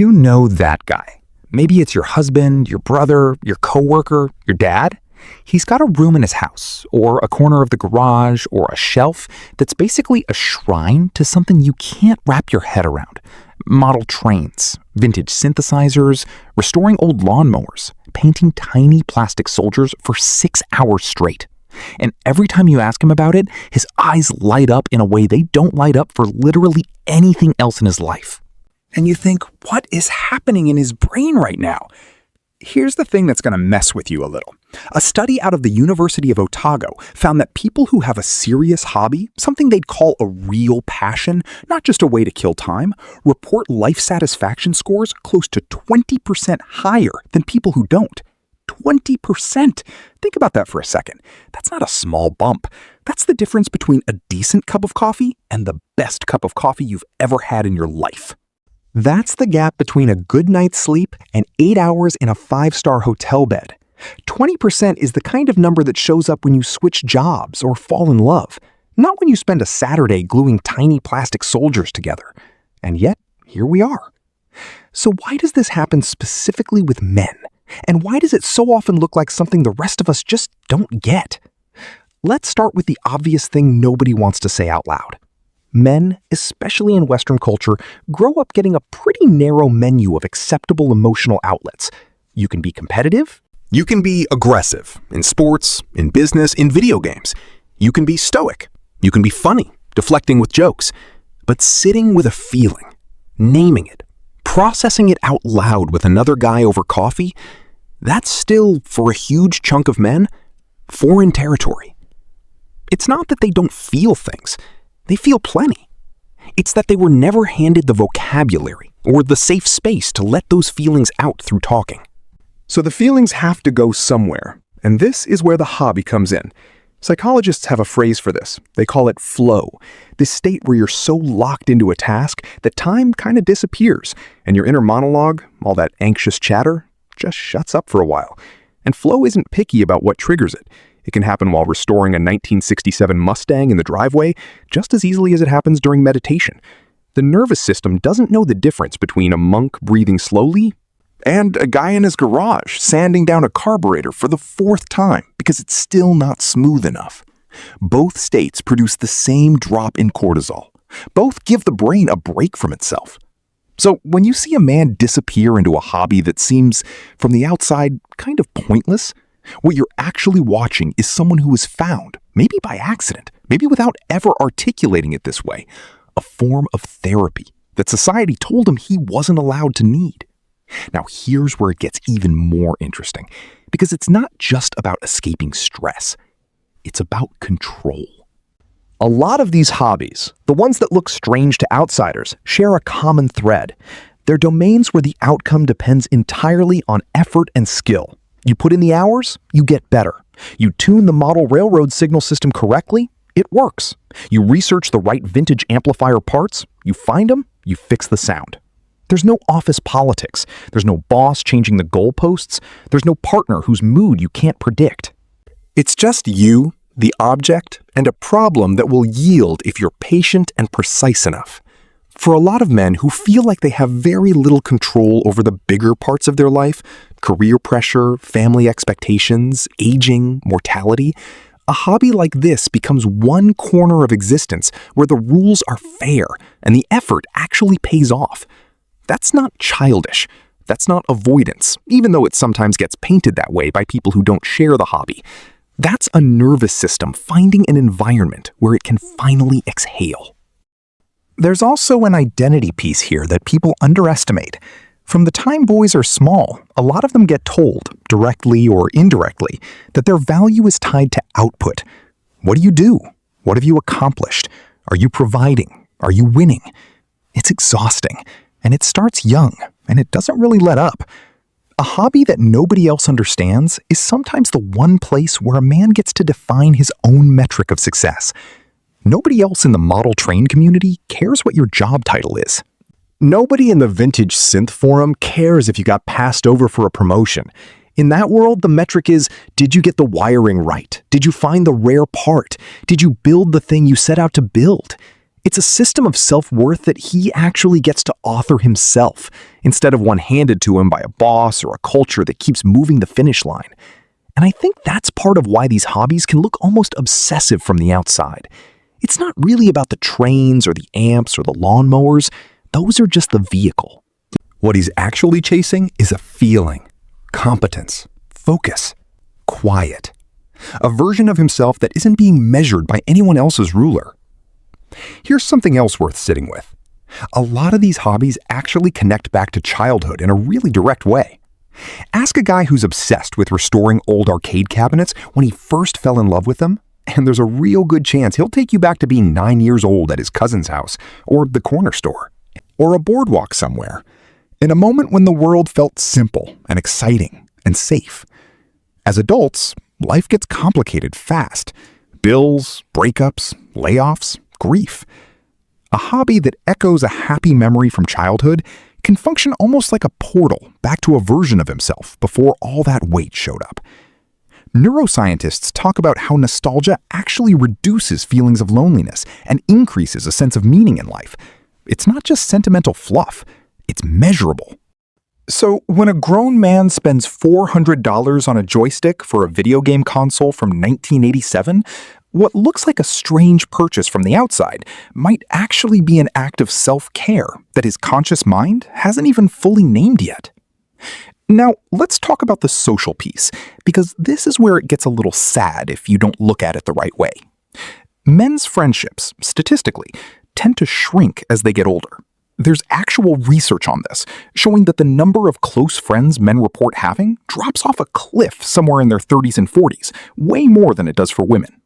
You know that guy. Maybe it's your husband, your brother, your coworker, your dad. He's got a room in his house, or a corner of the garage, or a shelf that's basically a shrine to something you can't wrap your head around. Model trains, vintage synthesizers, restoring old lawnmowers, painting tiny plastic soldiers for 6 hours straight. And every time you ask him about it, his eyes light up in a way they don't light up for literally anything else in his life. And you think, what is happening in his brain right now? Here's the thing that's going to mess with you a little. A study out of the University of Otago found that people who have a serious hobby, something they'd call a real passion, not just a way to kill time, report life satisfaction scores close to 20% higher than people who don't. 20%! Think about that for a second. That's not a small bump. That's the difference between a decent cup of coffee and the best cup of coffee you've ever had in your life. That's the gap between a good night's sleep and 8 hours in a 5-star hotel bed. 20% is the kind of number that shows up when you switch jobs or fall in love, not when you spend a Saturday gluing tiny plastic soldiers together. And yet, here we are. So why does this happen specifically with men? And why does it so often look like something the rest of us just don't get? Let's start with the obvious thing nobody wants to say out loud. Men, especially in Western culture, grow up getting a pretty narrow menu of acceptable emotional outlets. You can be competitive. You can be aggressive in sports, in business, in video games. You can be stoic. You can be funny, deflecting with jokes. But sitting with a feeling, naming it, processing it out loud with another guy over coffee, that's still, for a huge chunk of men, foreign territory. It's not that they don't feel things. They feel plenty. It's that they were never handed the vocabulary or the safe space to let those feelings out through talking. So the feelings have to go somewhere, and this is where the hobby comes in. Psychologists have a phrase for this. They call it flow, this state where you're so locked into a task that time kind of disappears, and your inner monologue, all that anxious chatter, just shuts up for a while. And flow isn't picky about what triggers it. It can happen while restoring a 1967 Mustang in the driveway, just as easily as it happens during meditation. The nervous system doesn't know the difference between a monk breathing slowly and a guy in his garage sanding down a carburetor for the 4th time because it's still not smooth enough. Both states produce the same drop in cortisol. Both give the brain a break from itself. So when you see a man disappear into a hobby that seems, from the outside, kind of pointless, what you're actually watching is someone who was found, maybe by accident, maybe without ever articulating it this way, a form of therapy that society told him he wasn't allowed to need. Now here's where it gets even more interesting, because it's not just about escaping stress. It's about control. A lot of these hobbies, the ones that look strange to outsiders, share a common thread. They're domains where the outcome depends entirely on effort and skill. You put in the hours, you get better. You tune the model railroad signal system correctly, it works. You research the right vintage amplifier parts, you find them, you fix the sound. There's no office politics. There's no boss changing the goalposts. There's no partner whose mood you can't predict. It's just you, the object, and a problem that will yield if you're patient and precise enough. For a lot of men who feel like they have very little control over the bigger parts of their life, career pressure, family expectations, aging, mortality, a hobby like this becomes one corner of existence where the rules are fair and the effort actually pays off. That's not childish. That's not avoidance, even though it sometimes gets painted that way by people who don't share the hobby. That's a nervous system finding an environment where it can finally exhale. There's also an identity piece here that people underestimate. From the time boys are small, a lot of them get told, directly or indirectly, that their value is tied to output. What do you do? What have you accomplished? Are you providing? Are you winning? It's exhausting, and it starts young, and it doesn't really let up. A hobby that nobody else understands is sometimes the one place where a man gets to define his own metric of success. Nobody else in the model train community cares what your job title is. Nobody in the vintage synth forum cares if you got passed over for a promotion. In that world, the metric is, did you get the wiring right? Did you find the rare part? Did you build the thing you set out to build? It's a system of self-worth that he actually gets to author himself, instead of one handed to him by a boss or a culture that keeps moving the finish line. And I think that's part of why these hobbies can look almost obsessive from the outside. It's not really about the trains or the amps or the lawnmowers. Those are just the vehicle. What he's actually chasing is a feeling, competence, focus, quiet. A version of himself that isn't being measured by anyone else's ruler. Here's something else worth sitting with. A lot of these hobbies actually connect back to childhood in a really direct way. Ask a guy who's obsessed with restoring old arcade cabinets when he first fell in love with them, and there's a real good chance he'll take you back to being 9 years old at his cousin's house, or the corner store, or a boardwalk somewhere, in a moment when the world felt simple and exciting and safe. As adults, life gets complicated fast. Bills, breakups, layoffs, grief. A hobby that echoes a happy memory from childhood can function almost like a portal back to a version of himself before all that weight showed up. Neuroscientists talk about how nostalgia actually reduces feelings of loneliness and increases a sense of meaning in life. It's not just sentimental fluff, it's measurable. So, when a grown man spends $400 on a joystick for a video game console from 1987, what looks like a strange purchase from the outside might actually be an act of self-care that his conscious mind hasn't even fully named yet. Now, let's talk about the social piece, because this is where it gets a little sad if you don't look at it the right way. Men's friendships, statistically, tend to shrink as they get older. There's actual research on this, showing that the number of close friends men report having drops off a cliff somewhere in their 30s and 40s, way more than it does for women.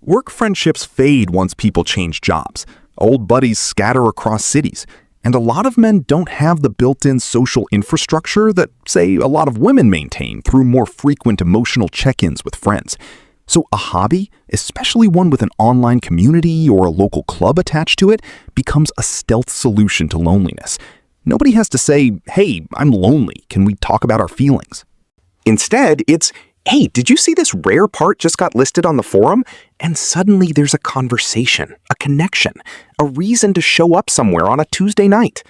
Work friendships fade once people change jobs. Old buddies scatter across cities, and a lot of men don't have the built-in social infrastructure that, say, a lot of women maintain through more frequent emotional check-ins with friends. So a hobby, especially one with an online community or a local club attached to it, becomes a stealth solution to loneliness. Nobody has to say, "Hey, I'm lonely. Can we talk about our feelings?" Instead, it's, "Hey, did you see this rare part just got listed on the forum?" And suddenly there's a conversation, a connection, a reason to show up somewhere on a Tuesday night.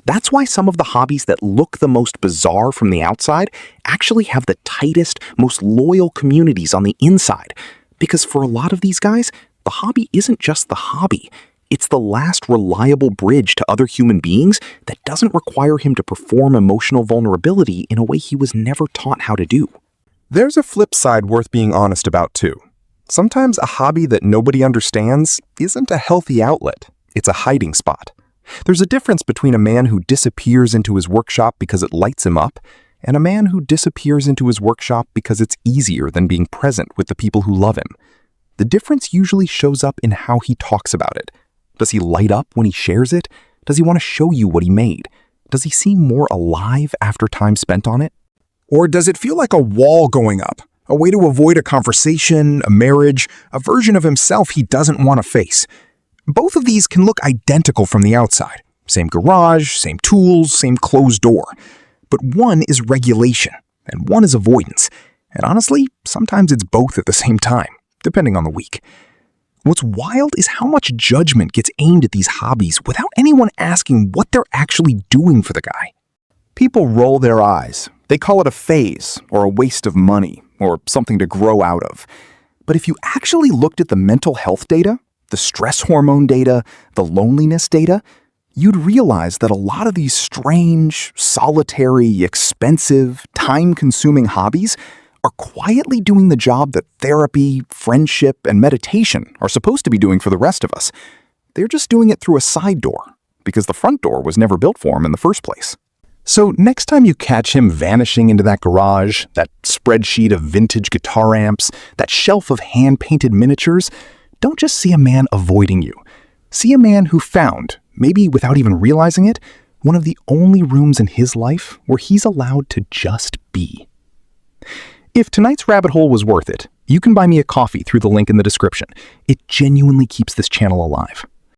That's why some of the hobbies that look the most bizarre from the outside actually have the tightest, most loyal communities on the inside. Because for a lot of these guys, the hobby isn't just the hobby. It's the last reliable bridge to other human beings that doesn't require him to perform emotional vulnerability in a way he was never taught how to do. There's a flip side worth being honest about too. Sometimes a hobby that nobody understands isn't a healthy outlet. It's a hiding spot. There's a difference between a man who disappears into his workshop because it lights him up and a man who disappears into his workshop because it's easier than being present with the people who love him. The difference usually shows up in how he talks about it. Does he light up when he shares it? Does he want to show you what he made? Does he seem more alive after time spent on it? Or does it feel like a wall going up? A way to avoid a conversation, a marriage, a version of himself he doesn't want to face? Both of these can look identical from the outside. Same garage, same tools, same closed door. But one is regulation, and one is avoidance. And honestly, sometimes it's both at the same time, depending on the week. What's wild is how much judgment gets aimed at these hobbies without anyone asking what they're actually doing for the guy. People roll their eyes. They call it a phase, or a waste of money, or something to grow out of. But if you actually looked at the mental health data, the stress hormone data, the loneliness data, you'd realize that a lot of these strange, solitary, expensive, time-consuming hobbies are quietly doing the job that therapy, friendship, and meditation are supposed to be doing for the rest of us. They're just doing it through a side door, because the front door was never built for him in the first place. So next time you catch him vanishing into that garage, that spreadsheet of vintage guitar amps, that shelf of hand-painted miniatures, don't just see a man avoiding you. See a man who found, maybe without even realizing it, one of the only rooms in his life where he's allowed to just be. If tonight's rabbit hole was worth it, you can buy me a coffee through the link in the description. It genuinely keeps this channel alive.